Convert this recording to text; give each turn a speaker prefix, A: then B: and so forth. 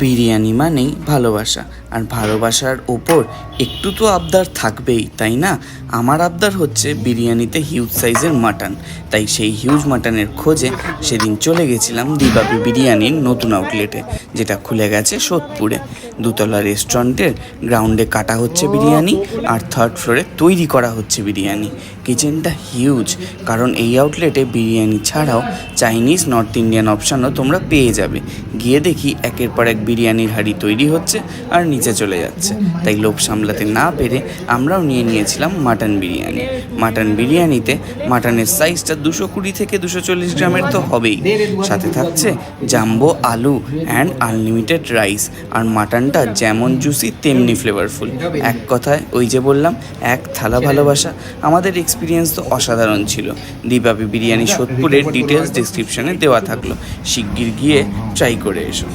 A: বিরিয়ানি মানেই ভালোবাসা, আর ভালোবাসার ওপর একটু তো আবদার থাকবেই, তাই না? আমার আবদার হচ্ছে বিরিয়ানিতে হিউজ সাইজের মাটন। তাই সেই হিউজ মাটনের খোঁজে সেদিন চলে গেছিলাম দিবাপি বিরিয়ানির নতুন আউটলেটে, যেটা খুলে গেছে সোদপুরে। দুতলা রেস্টুরেন্টের গ্রাউন্ডে কাটা হচ্ছে বিরিয়ানি, আর থার্ড ফ্লোরে তৈরি করা হচ্ছে বিরিয়ানি। কিচেনটা হিউজ, কারণ এই আউটলেটে বিরিয়ানি ছাড়াও চাইনিজ, নর্থ ইন্ডিয়ান অপশানও তোমরা পেয়ে যাবে। গিয়ে দেখি একের পর এক বিরিয়ানির হাঁড়ি তৈরি হচ্ছে আর নিচে চলে যাচ্ছে। তাই লোভ সামলাতে না পেরে আমরাও নিয়েছিলাম মাটন বিরিয়ানি। মাটন বিরিয়ানিতে মাটনের সাইজটা 220 থেকে 240 গ্রামের তো হবেই, সাথে থাকছে জাম্বো আলু অ্যান্ড আনলিমিটেড রাইস। আর মাটনটা যেমন জুসি তেমনি ফ্লেভারফুল। এক কথায় ওই যে বললাম, এক থালা ভালোবাসা। আমাদের এক্সপিরিয়েন্স তো অসাধারণ ছিল। দিবাপি বিরিয়ানি সোদপুরের ডিটেলস ডিসক্রিপশনে দেওয়া থাকলো, শিগগির গিয়ে ট্রাই করে এসো।